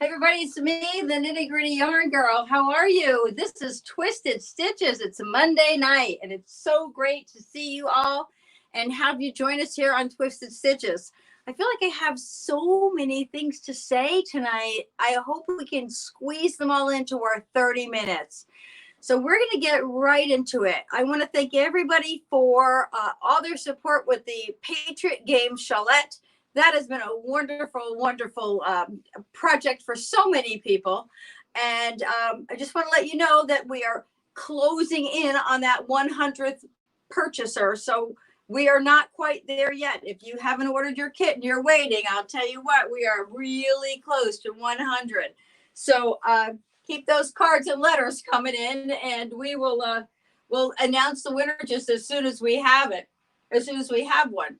Hey everybody, it's me, the Nitty Gritty Yarn Girl. How are you? This is Twisted Stitches. It's a Monday night, and it's so great to see you all and have you join us here on Twisted Stitches. I feel like I have so many things to say tonight. I hope we can squeeze them all into our 30 minutes. So we're going to get right into it. I want to thank everybody for all their support with the Patriot Game Chalette. That has been a wonderful, wonderful project for so many people. And I just want to let you know that we are closing in on that 100th purchaser. So we are not quite there yet. If you haven't ordered your kit and you're waiting, I'll tell you what, we are really close to 100. So keep those cards and letters coming in, and we will we'll announce the winner just as soon as we have it, as soon as we have one.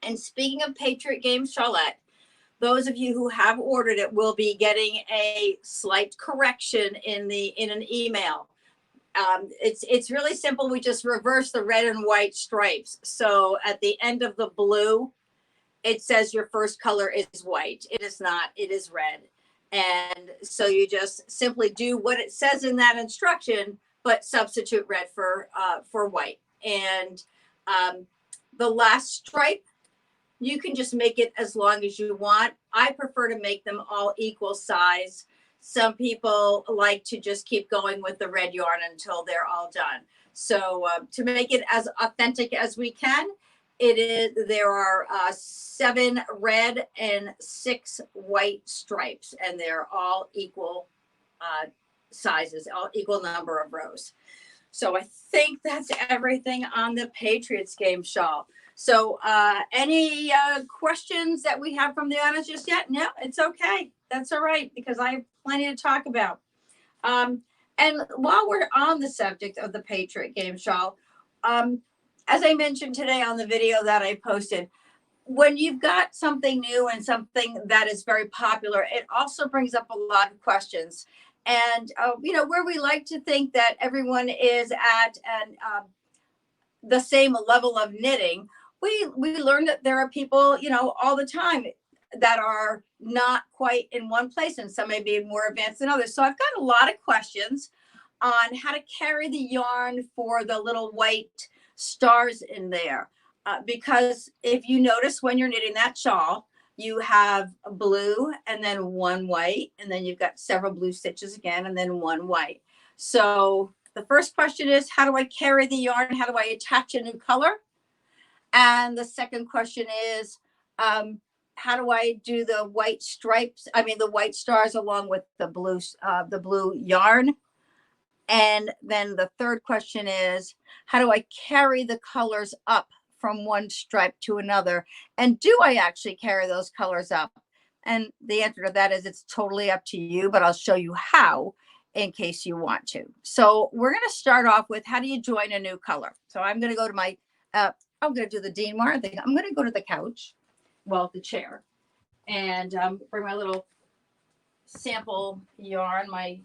And speaking of Patriot Games Chalette, those of you who have ordered it will be getting a slight correction in an email. It's really simple. We just reverse the red and white stripes. So at the end of the blue, it says your first color is white. It is not. It is red. And so you just simply do what it says in that instruction, but substitute red for white. And the last stripe, you can just make it as long as you want. I prefer to make them all equal size. Some people like to just keep going with the red yarn until they're all done. So to make it as authentic as we can, there are 7 red and 6 white stripes, and they're all equal sizes, all equal number of rows. So I think that's everything on the Patriots game shawl. So any questions that we have from the audience just yet? No, it's okay. That's all right, because I have plenty to talk about. And while we're on the subject of the Patriot game shawl, as I mentioned today on the video that I posted, when you've got something new and something that is very popular, it also brings up a lot of questions. And, where we like to think that everyone is at the same level of knitting, we learn that there are people, all the time that are not quite in one place, and some may be more advanced than others. So I've got a lot of questions on how to carry the yarn for the little white stars in there. Because if you notice when you're knitting that shawl, you have a blue and then one white, and then you've got several blue stitches again, and then one white. So the first question is, how do I carry the yarn? How do I attach a new color? And the second question is, how do I do the white stripes? I mean, the white stars along with the blue yarn. And then the third question is, how do I carry the colors up from one stripe to another? And do I actually carry those colors up? And the answer to that is it's totally up to you, but I'll show you how in case you want to. So we're going to start off with, how do you join a new color? So I'm going to go to my, I'm going to do the Dean Martin thing. I'm going to go to the couch, the chair, and bring my little sample yarn, my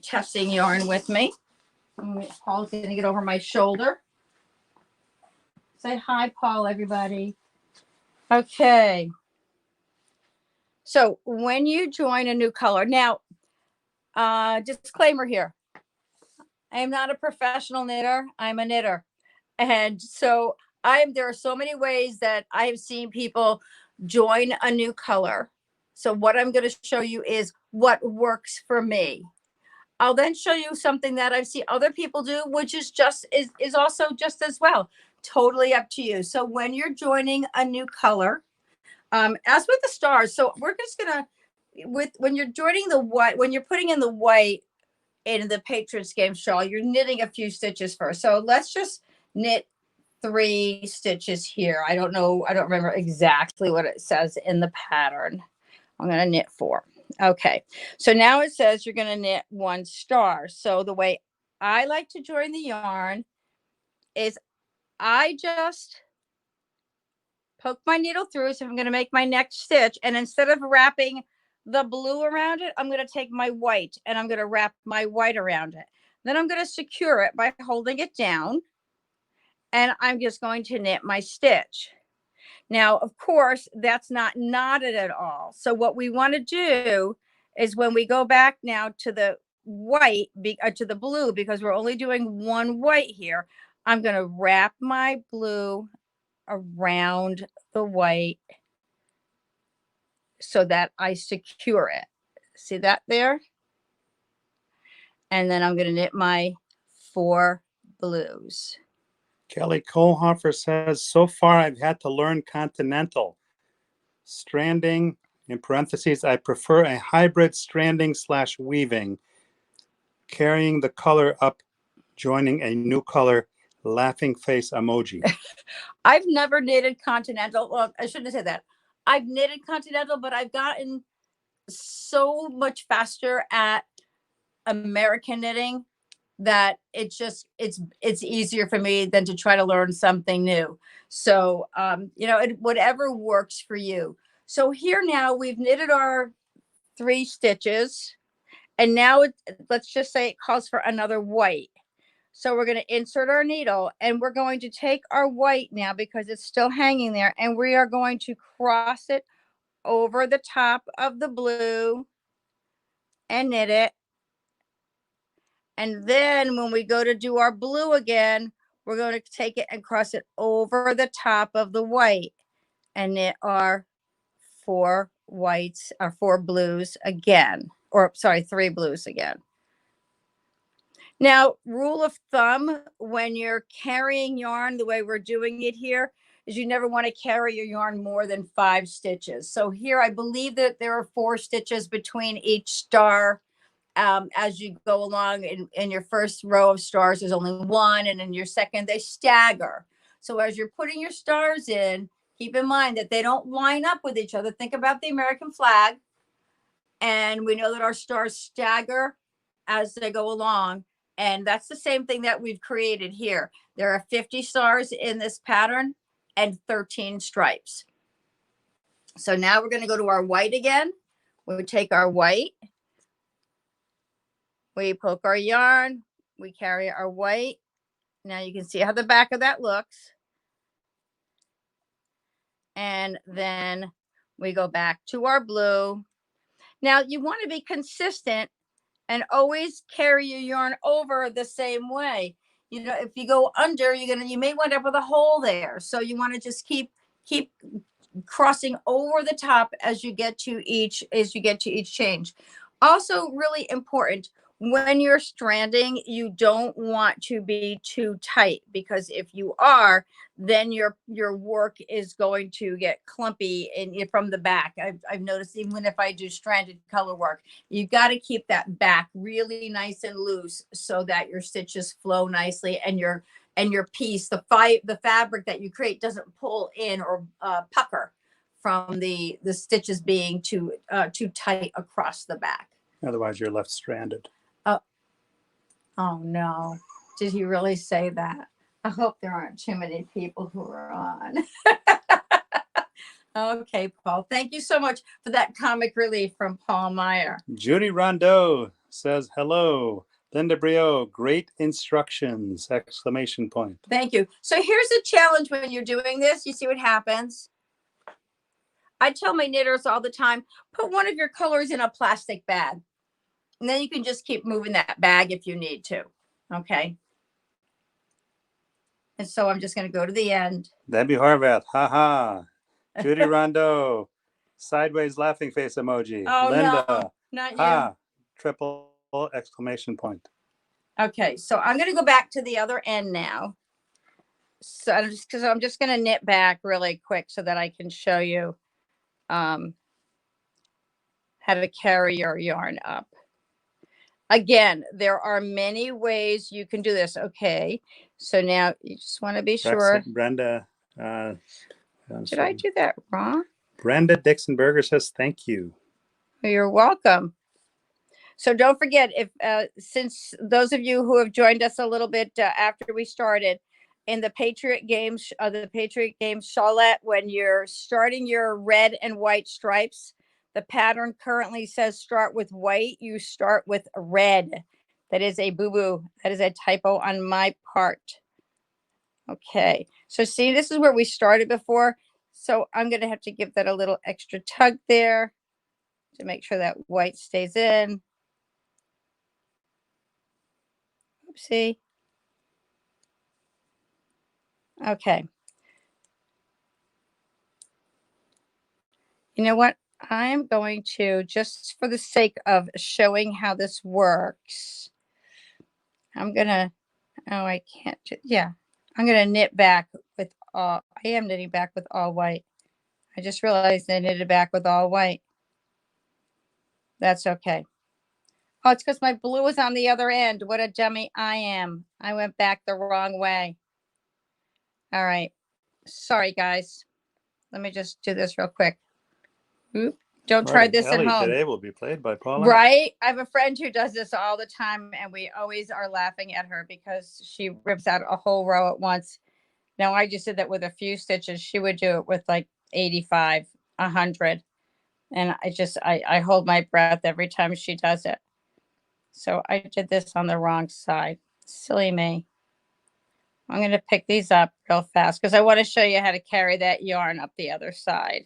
testing yarn with me. Paul's going to get over my shoulder. Say hi, Paul, everybody. Okay. So when you join a new color, now, disclaimer here, I am not a professional knitter. I'm a knitter. And so there are so many ways that I have seen people join a new color. So what I'm going to show you is what works for me. I'll then show you something that I've seen other people do, which is also just as well. Totally up to you. So when you're joining a new color, as with the stars, so we're just gonna, when you're joining the white, when you're putting in the white in the Patriots game shawl, you're knitting a few stitches first. So let's just knit 3 stitches here. I don't remember exactly what it says in the pattern. I'm going to knit 4. Okay. So now it says you're going to knit 1 star. So the way I like to join the yarn is I just poke my needle through. So I'm going to make my next stitch. And instead of wrapping the blue around it, I'm going to take my white and I'm going to wrap my white around it. Then I'm going to secure it by holding it down. And I'm just going to knit my stitch. Now, of course, that's not knotted at all. So what we want to do is when we go back now to the white, to the blue, because we're only doing one white here, I'm going to wrap my blue around the white so that I secure it. See that there? And then I'm going to knit my 4 blues. Kelly Kohlhofer says, so far I've had to learn continental. Stranding, in parentheses, I prefer a hybrid stranding / weaving. Carrying the color up, joining a new color, laughing face emoji. I've never knitted continental. Well, I shouldn't have said that. I've knitted continental, but I've gotten so much faster at American knitting that it's easier for me than to try to learn something new. So, whatever works for you. So here now we've knitted our 3 stitches, and now let's just say it calls for another white. So we're going to insert our needle, and we're going to take our white now because it's still hanging there, and we are going to cross it over the top of the blue and knit it. And then when we go to do our blue again, we're going to take it and cross it over the top of the white and knit our 4 whites, our 4 blues again, or sorry, 3 blues again. Now, rule of thumb, when you're carrying yarn the way we're doing it here, is you never want to carry your yarn more than 5 stitches. So here, I believe that there are 4 stitches between each star. As you go along in your first row of stars, there's only 1, and in your second, they stagger. So as you're putting your stars in, keep in mind that they don't line up with each other. Think about the American flag. And we know that our stars stagger as they go along. And that's the same thing that we've created here. There are 50 stars in this pattern and 13 stripes. So now we're going to go to our white again. We take our white. We poke our yarn. We carry our white. Now you can see how the back of that looks. And then we go back to our blue. Now you want to be consistent and always carry your yarn over the same way. You know, if you go under, you may wind up with a hole there. So you want to just keep crossing over the top as you get to each change. Also really important, when you're stranding, you don't want to be too tight, because if you are, then your work is going to get clumpy from the back. I've noticed, even if I do stranded color work, you've got to keep that back really nice and loose so that your stitches flow nicely, and your piece, the fabric that you create, doesn't pull in or pucker from the stitches being too tight across the back. Otherwise, you're left stranded. Oh no! Did he really say that? I hope there aren't too many people who are on. Okay, Paul. Thank you so much for that comic relief from Paul Meyer. Judy Rondeau says hello. Linda Brio, great instructions! Exclamation point. Thank you. So here's a challenge when you're doing this. You see what happens? I tell my knitters all the time, put one of your colors in a plastic bag. And then you can just keep moving that bag if you need to. Okay. And so I'm just going to go to the end. Debbie Horvath, haha. Judy Rondeau, sideways laughing face emoji. Oh, Linda, no, not ha, you. triple exclamation point. Okay, so I'm going to go back to the other end now. So I'm just going to knit back really quick so that I can show you how to carry your yarn up. Again, there are many ways you can do this. Okay, so now you just want to be sure. Brenda. Did I do that wrong? Brenda Dixonberger says thank you. You're welcome. So don't forget, if since those of you who have joined us a little bit after we started, in the Patriot Games, Charlotte, when you're starting your red and white stripes, the pattern currently says start with white. You start with red. That is a boo-boo. That is a typo on my part. Okay. So see, this is where we started before. So I'm going to have to give that a little extra tug there to make sure that white stays in. Oopsie. Okay. You know what? I'm going to, just for the sake of showing how this works, I'm going to, oh, I can't, yeah. I'm going to knit back with all, I am knitting back with all white. I just realized I knitted back with all white. That's okay. Oh, it's because my blue is on the other end. What a dummy I am. I went back the wrong way. All right. Sorry, guys. Let me just do this real quick. Oop. Don't try this at Ellie home. today will be played by Paula. Right? I have a friend who does this all the time, and we always are laughing at her because she rips out a whole row at once. Now, I just did that with a few stitches. She would do it with like 85, 100. And I hold my breath every time she does it. So I did this on the wrong side. Silly me. I'm going to pick these up real fast because I want to show you how to carry that yarn up the other side.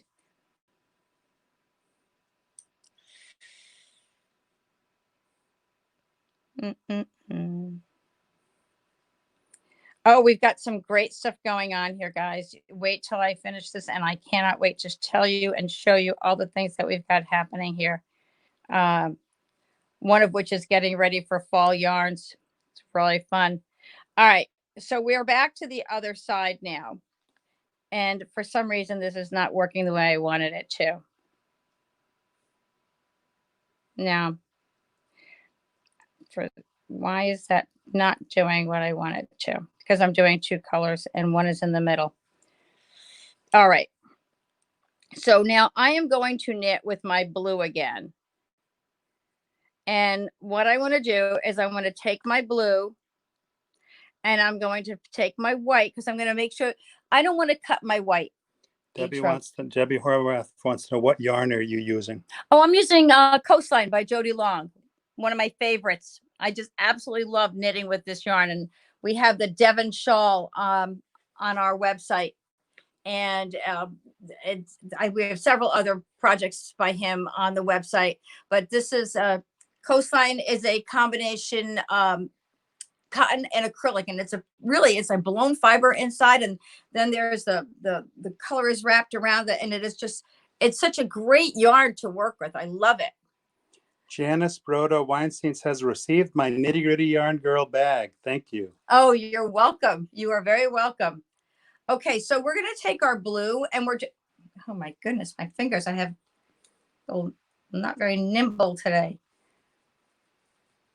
Oh, we've got some great stuff going on here, guys. Wait till I finish this, and I cannot wait to tell you and show you all the things that we've got happening here. One of which is getting ready for fall yarns. It's really fun. All right, so we're back to the other side now. And for some reason, this is not working the way I wanted it to. Now, why is that not doing what I wanted to? Because I'm doing two colors and one is in the middle. All right. So now I am going to knit with my blue again. And what I want to do is I want to take my blue and I'm going to take my white because I'm going to make sure I don't want to cut my white. Debbie Horwath wants to know, what yarn are you using? Oh, I'm using Coastline by Jody Long, one of my favorites. I just absolutely love knitting with this yarn. And we have the Devon shawl on our website. And we have several other projects by him on the website. But this is Coastline is a combination cotton and acrylic, and it's a blown fiber inside, and then there's the color is wrapped around it, and it's such a great yarn to work with. I love it. Janice Broda Weinstein says, received my Nitty Gritty Yarn Girl bag. Thank you. Oh, you're welcome. You are very welcome. Okay, so we're going to take our blue and oh my goodness, my fingers, I'm not very nimble today.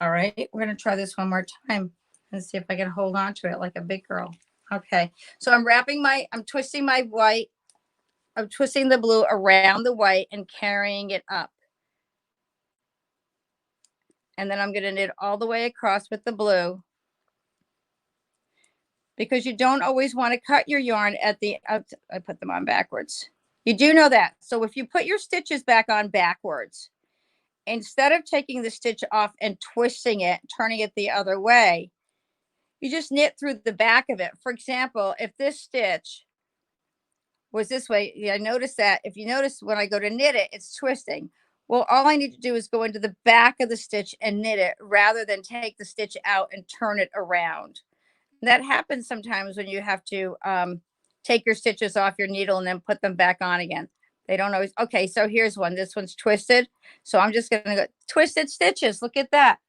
All right, we're going to try this one more time and see if I can hold on to it like a big girl. Okay, so I'm twisting my white. I'm twisting the blue around the white and carrying it up. And then I'm going to knit all the way across with the blue, because you don't always want to cut your yarn at the, I put them on backwards. You do know that. So if you put your stitches back on backwards, instead of taking the stitch off and twisting it, turning it the other way, you just knit through the back of it. For example, if this stitch was this way, I noticed that if you notice when I go to knit it, it's twisting. Well, all I need to do is go into the back of the stitch and knit it rather than take the stitch out and turn it around. That happens sometimes when you have to take your stitches off your needle and then put them back on again. They don't always. Okay, so here's one. This one's twisted. So I'm just going to go twisted stitches. Look at that.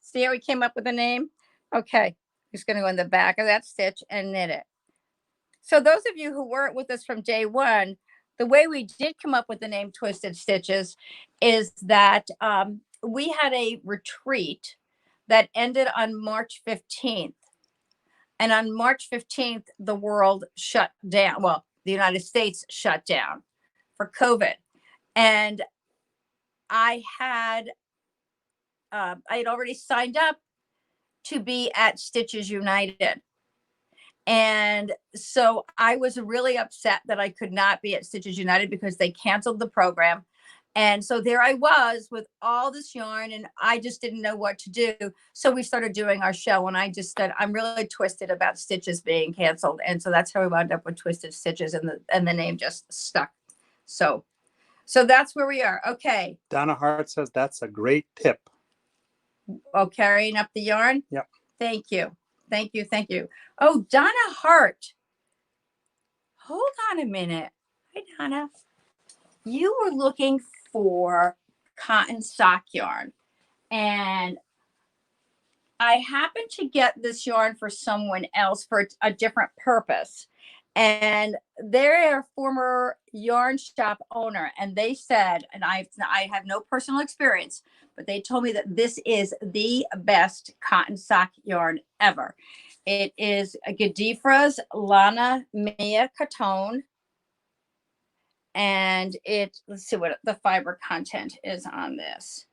See how we came up with a name? Okay, just going to go in the back of that stitch and knit it. So those of you who weren't with us from day one, the way we did come up with the name Twisted Stitches is that we had a retreat that ended on March 15th. And on March 15th, the world shut down. Well, the United States shut down for COVID. And I had already signed up to be at Stitches United. And so I was really upset that I could not be at Stitches United because they canceled the program. And so there I was with all this yarn, and I just didn't know what to do. So we started doing our show, and I just said, I'm really twisted about Stitches being canceled. And so that's how we wound up with Twisted Stitches, and the name just stuck. So that's where we are. Okay. Donna Hart says that's a great tip. Oh, carrying up the yarn? Yep. Thank you. Thank you. Thank you. Oh, Donna Hart. Hold on a minute. Hi, Donna. You were looking for cotton sock yarn, and I happened to get this yarn for someone else for a different purpose. And they're a former yarn shop owner, and they said, and I have no personal experience, but they told me that this is the best cotton sock yarn ever. It is a Gadifra's Lana Mia Coton, and let's see what the fiber content is on this.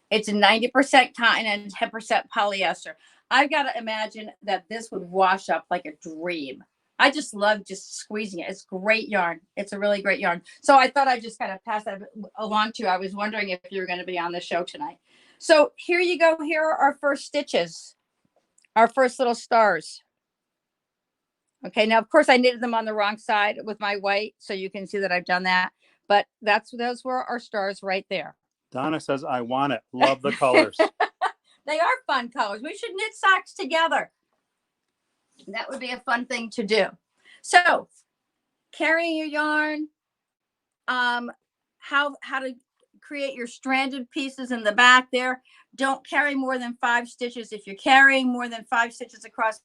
It's 90% cotton and 10% polyester. I've got to imagine that this would wash up like a dream. I just love just squeezing it. It's great yarn. It's a really great yarn. So I thought I'd just kind of pass that along to you. I was wondering if you were going to be on the show tonight. So here you go. Here are our first stitches, our first little stars. Okay, now, of course, I knitted them on the wrong side with my white, so you can see that I've done that. But those were our stars right there. Donna says, I want it. Love the colors. They are fun colors. We should knit socks together. That would be a fun thing to do. So, carrying your yarn, how to create your stranded pieces in the back there. Don't carry more than 5 stitches. If you're carrying more than 5 stitches across,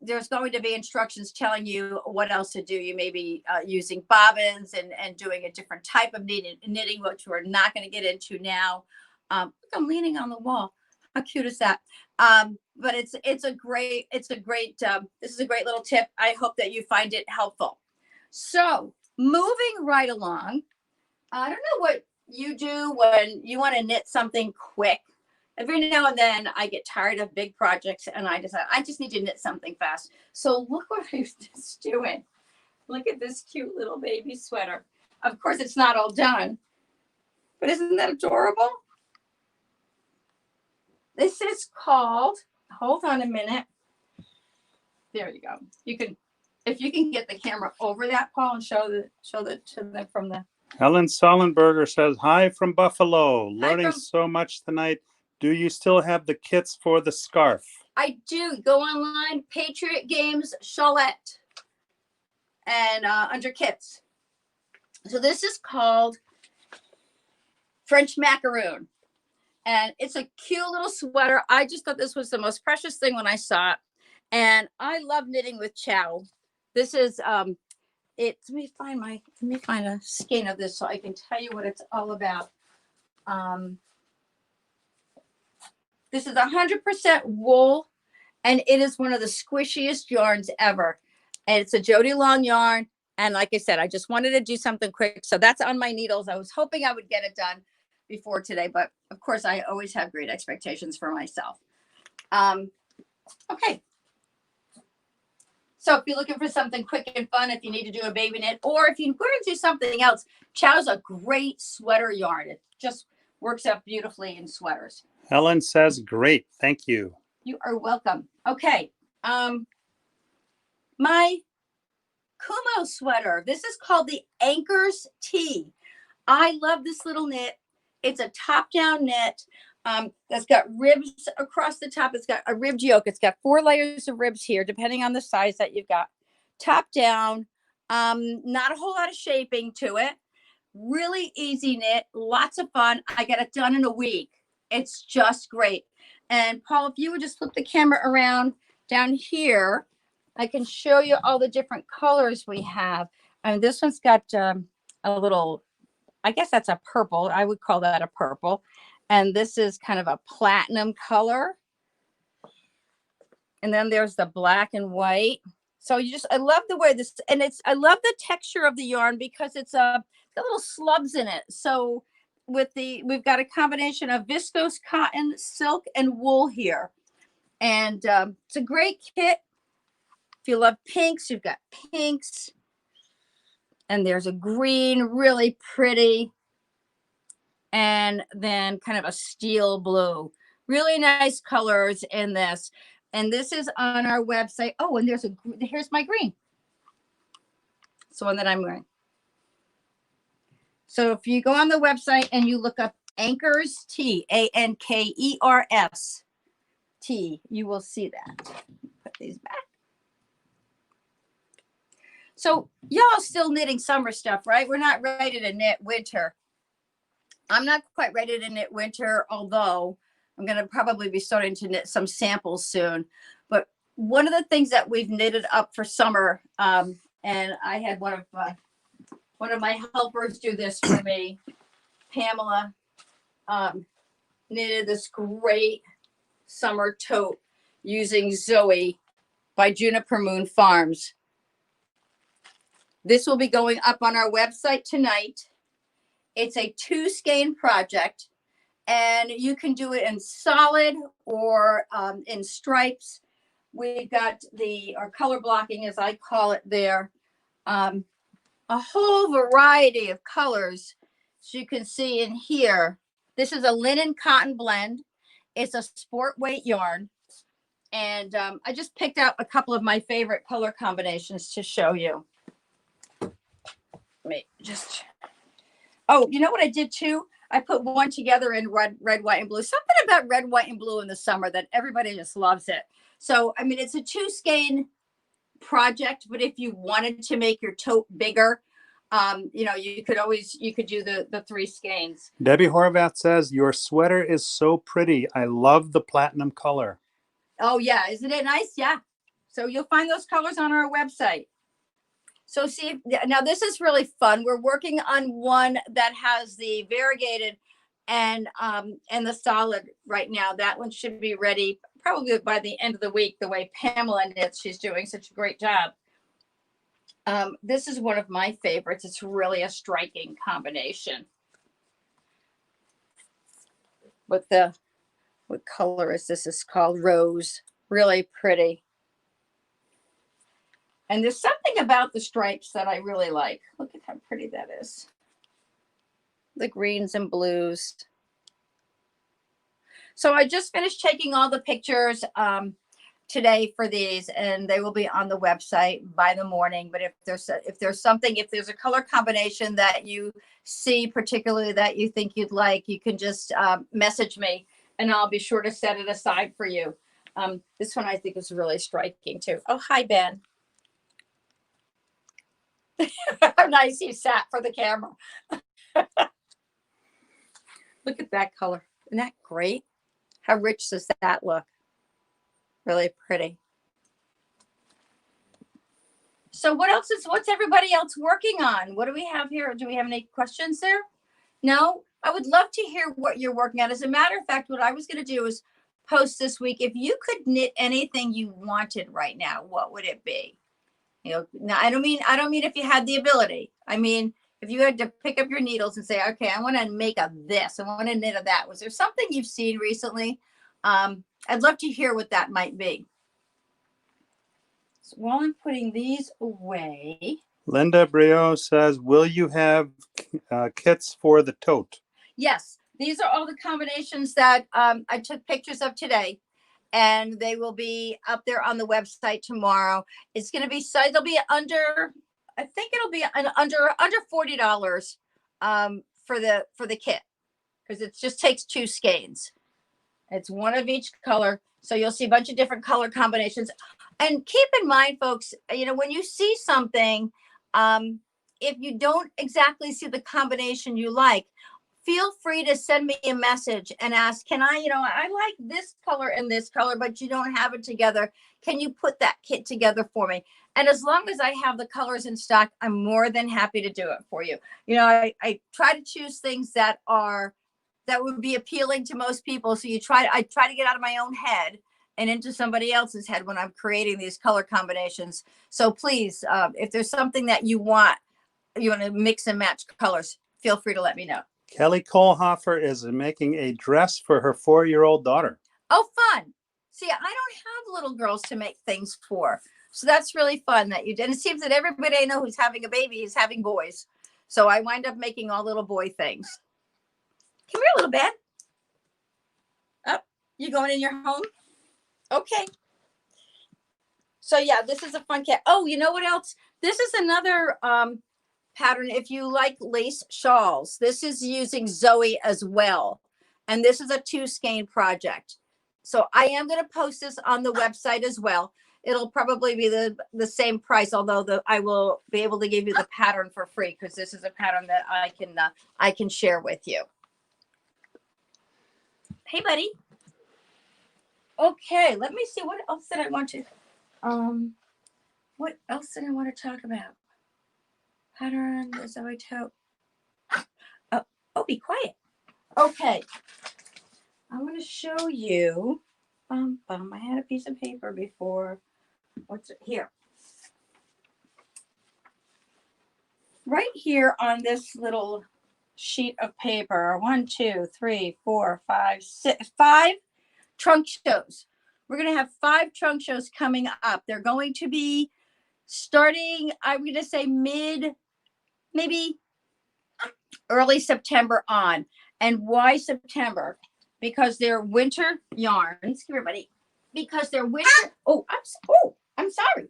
there's going to be instructions telling you what else to do. You may be using bobbins and doing a different type of knitting, which we're not going to get into now. Look, I'm leaning on the wall. How cute is that? But this is a great little tip. I hope that you find it helpful. So moving right along, I don't know what you do when you want to knit something quick. Every now and then I get tired of big projects and I decide I just need to knit something fast. So look what I was just doing. Look at this cute little baby sweater. Of course, it's not all done, but isn't that adorable? This is called, hold on a minute. There you go. If you can get the camera over that, Paul, and show to them from the. Helen Sollenberger says, hi from Buffalo. Learning so much tonight. Do you still have the kits for the scarf? I do. Go online, Patriot Games Shawlette, and under kits. So this is called French Macaroon. And it's a cute little sweater. I just thought this was the most precious thing when I saw it. And I love knitting with Chow. This is let me find a skein of this so I can tell you what it's all about. This is 100% wool, and it is one of the squishiest yarns ever. And it's a Jody Long yarn. And like I said, I just wanted to do something quick. So that's on my needles. I was hoping I would get it done before today, but of course I always have great expectations for myself. Okay. So if you're looking for something quick and fun, if you need to do a baby knit, or if you're going to do something else, Chow's a great sweater yarn. It just works out beautifully in sweaters. Helen says, great. Thank you. You are welcome. Okay. My Kumo sweater. This is called the Anchors Tee. I love this little knit. It's a top-down knit that's got ribs across the top. It's got a ribbed yoke. It's got 4 layers of ribs here, depending on the size that you've got. Top down, not a whole lot of shaping to it. Really easy knit, lots of fun. I got it done in a week. It's just great. And Paul, if you would just flip the camera around down here, I can show you all the different colors we have. And this one's got a little, I guess that's a purple. I would call that a purple. And this is kind of a platinum color. And then there's the black and white. So I love the way this, and I love the texture of the yarn because it's got little slubs in it. So we've got a combination of viscose cotton, silk, and wool here. And it's a great kit. If you love pinks, you've got pinks. And there's a green, really pretty. and then kind of a steel blue. Really nice colors in this. And this is on our website. Oh, and here's my green. It's the one that I'm wearing. So if you go on the website and you look up Ankers Tea, Ankers Tea, you will see that. Put these back. So y'all still knitting summer stuff, right? We're not ready to knit winter. I'm not quite ready to knit winter, although I'm going to probably be starting to knit some samples soon. But one of the things that we've knitted up for summer, and I had one of my helpers do this for me, Pamela, knitted this great summer tote using Zoe by Juniper Moon Farms. This will be going up on our website tonight. It's a 2-skein project, and you can do it in solid or in stripes. We've got our color blocking, as I call it there, a whole variety of colors. So you can see in here, this is a linen cotton blend. It's a sport weight yarn. And I just picked out a couple of my favorite color combinations to show you. Oh, you know what I did too? I put one together in red, white, and blue. Something about red, white, and blue in the summer that everybody just loves it. So, I mean, it's a 2-skein project, but if you wanted to make your tote bigger, you could do the 3 skeins. Debbie Horvath says, your sweater is so pretty. I love the platinum color. Oh, yeah. Isn't it nice? Yeah. So you'll find those colors on our website. So see, now this is really fun. We're working on one that has the variegated and the solid right now. That one should be ready probably by the end of the week, the way Pamela knits. She's doing such a great job. This is one of my favorites. It's really a striking combination. What color is this? It's called Rose. Really pretty. And there's something about the stripes that I really like. Look at how pretty that is. The greens and blues. So I just finished taking all the pictures today for these, and they will be on the website by the morning. But if there's a color combination that you see particularly that you think you'd like, you can just message me, and I'll be sure to set it aside for you. This one I think is really striking too. Oh, hi, Ben. How nice he sat for the camera. Look at that color. Isn't that great? How rich does that look? Really pretty. So what's everybody else working on? What do we have here? Do we have any questions there? No? I would love to hear what you're working on. As a matter of fact, what I was going to do is post this week. If you could knit anything you wanted right now, what would it be? Now I don't mean if you had the ability. I mean, if you had to pick up your needles and say, okay, I want to make a this, I want to knit a that. Was there something you've seen recently? I'd love to hear what that might be. So while I'm putting these away. Linda Brio says, will you have kits for the tote? Yes, these are all the combinations that I took pictures of today. And they will be up there on the website tomorrow. It's going to be it'll be under $40 for the kit, because it just takes 2 skeins. It's one of each color, so you'll see a bunch of different color combinations. And keep in mind, folks, when you see something, if you don't exactly see the combination you like, feel free to send me a message and ask, can I like this color and this color, but you don't have it together. Can you put that kit together for me? And as long as I have the colors in stock, I'm more than happy to do it for you. I try to choose things that would be appealing to most people. So I try to get out of my own head and into somebody else's head when I'm creating these color combinations. So please, if there's something that you want to mix and match colors, feel free to let me know. Kelly Kohlhofer is making a dress for her 4-year-old daughter. Oh, fun. See, I don't have little girls to make things for. So that's really fun that you did. And it seems that everybody I know who's having a baby is having boys. So I wind up making all little boy things. Come here, little bit. Up. You going in your home? Okay. So yeah, this is a fun cat. Oh, you know what else? This is another pattern. If you like lace shawls, this is using Zoe as well. And this is a 2-skein project. So I am going to post this on the website as well. It'll probably be the same price, although I will be able to give you the pattern for free because this is a pattern that I can share with you. Hey, buddy. Okay, let me see what else did I want to. What else did I want to talk about? Pattern, the Zoe tote. Oh, be quiet. Okay. I'm going to show you. I had a piece of paper before. What's it here? Right here on this little sheet of paper, 1, 2, 3, 4, 5, 6, 5 trunk shows. We're going to have 5 trunk shows coming up. They're going to be starting, I'm going to say maybe early September on. And why September? Because they're winter yarns. Come here, buddy. Because they're winter. I'm sorry.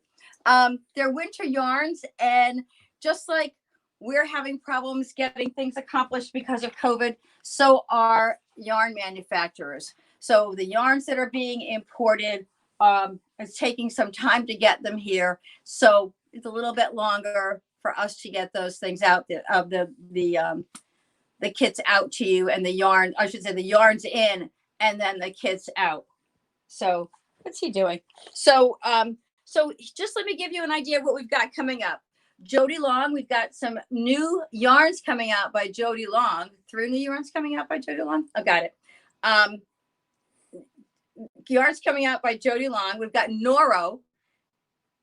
They're winter yarns, and just like we're having problems getting things accomplished because of COVID, so are yarn manufacturers. So the yarns that are being imported, it's taking some time to get them here. So it's a little bit longer for us to get those things out of the kits out to you, and the yarn, I should say the yarns in, and then the kits out. So what's he doing? So just let me give you an idea of what we've got coming up. Jody Long, we've got some new yarns coming out by Jody Long. 3 new yarns coming out by Jody Long. I got it. Yarns coming out by Jody Long. We've got Noro,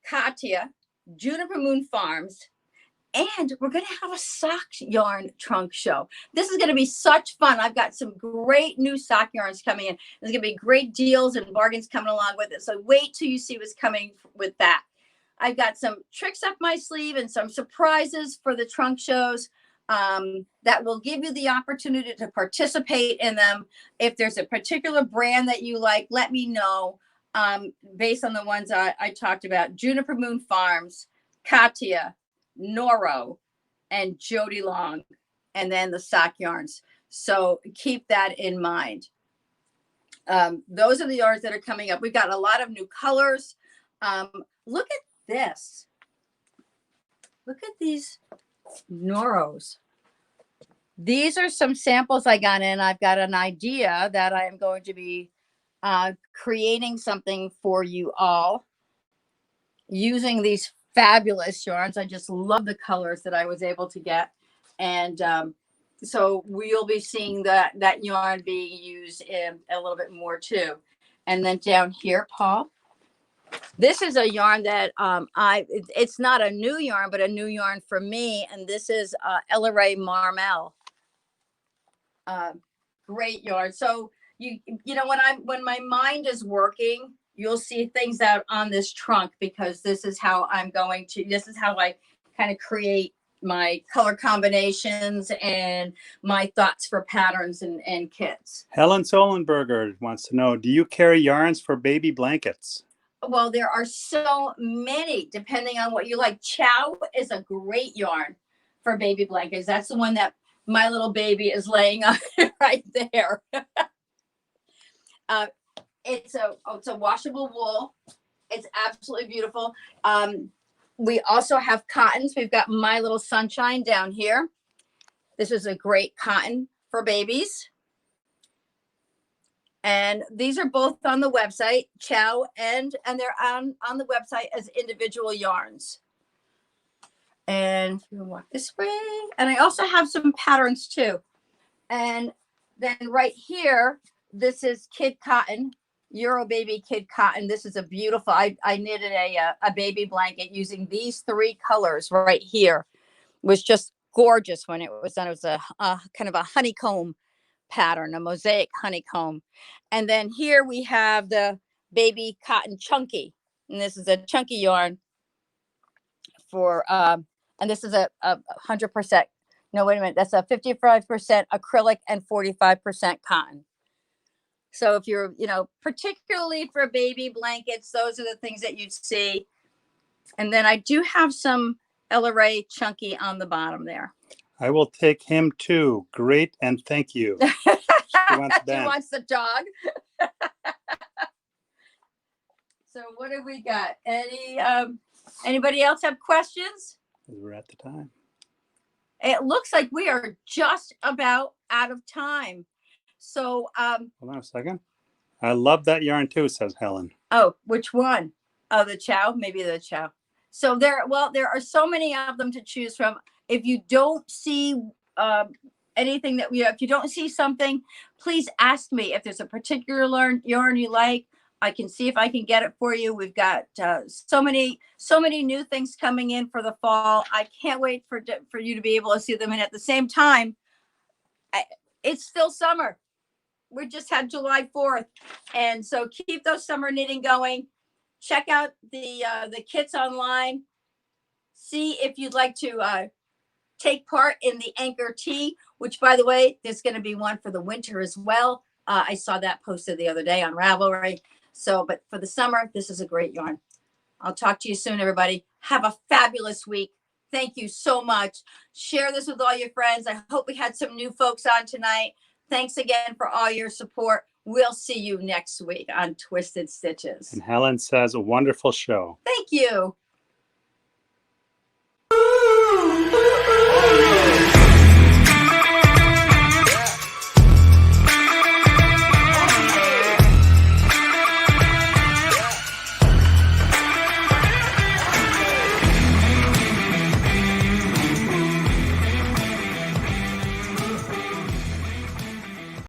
Katia, Juniper Moon Farms, and we're going to have a sock yarn trunk show. This is going to be such fun. I've got some great new sock yarns coming in. There's going to be great deals and bargains coming along with it. So wait till you see what's coming with that. I've got some tricks up my sleeve and some surprises for the trunk shows that will give you the opportunity to participate in them. If there's a particular brand that you like, let me know based on the ones I talked about. Juniper Moon Farms, Katia, Noro, and Jody Long, and then the sock yarns. So keep that in mind. Those are the yarns that are coming up. We've got a lot of new colors. Look at this. Look at these Noros. These are some samples I got in. I've got an idea that I am going to be creating something for you all using these fabulous yarns. I just love the colors that I was able to get. And so we'll be seeing that yarn being used in a little bit more too. And then down here, Paul, this is a yarn that it's not a new yarn, but a new yarn for me. And this is Ella Ray Marmel. Great yarn. So you know, when my mind is working, you'll see things out on this trunk, because this is how I kind of create my color combinations and my thoughts for patterns and kits. Helen Solenberger wants to know, do you carry yarns for baby blankets? Well, there are so many, depending on what you like. Chow is a great yarn for baby blankets. That's the one that my little baby is laying on right there. It's a washable wool. It's absolutely beautiful. We also have cottons. We've got My Little Sunshine down here. This is a great cotton for babies. And these are both on the website, Chow, and they're on the website as individual yarns. And you walk this way. And I also have some patterns too. And then right here, this is Kid Cotton, Euro Baby Kid Cotton. This is a beautiful, I knitted a baby blanket using these 3 colors right here. It was just gorgeous when it was done. It was a kind of a honeycomb pattern, a mosaic honeycomb. And then here we have the Baby Cotton Chunky. And this is a chunky yarn for, and this is a 100% No, wait a minute. That's a 55% acrylic and 45% cotton. So if you're, particularly for baby blankets, those are the things that you'd see. And then I do have some Ella Ray Chunky on the bottom there. I will take him too. Great and thank you. wants She Ben. wants the dog. So what have we got? Anybody else have questions? We're at the time. It looks like we are just about out of time. So, Hold on a second. I love that yarn too, says Helen. oh, which one? Oh, the Chow, maybe the Chow. So there are so many of them to choose from. If you don't see anything that if you don't see something, please ask me if there's a particular yarn you like. I can see if I can get it for you. We've got so many new things coming in for the fall. I can't wait for you to be able to see them. And at the same time, it's still summer. We just had July 4th. And so keep those summer knitting going. Check out the kits online. See if you'd like to take part in the Anchor Tea, which, by the way, there's going to be one for the winter as well. I saw that posted the other day on Ravelry. So, but for the summer, this is a great yarn. I'll talk to you soon, everybody. Have a fabulous week. Thank you so much. Share this with all your friends. I hope we had some new folks on tonight. Thanks again for all your support. We'll see you next week on Twisted Stitches. And Helen says, a wonderful show. Thank you.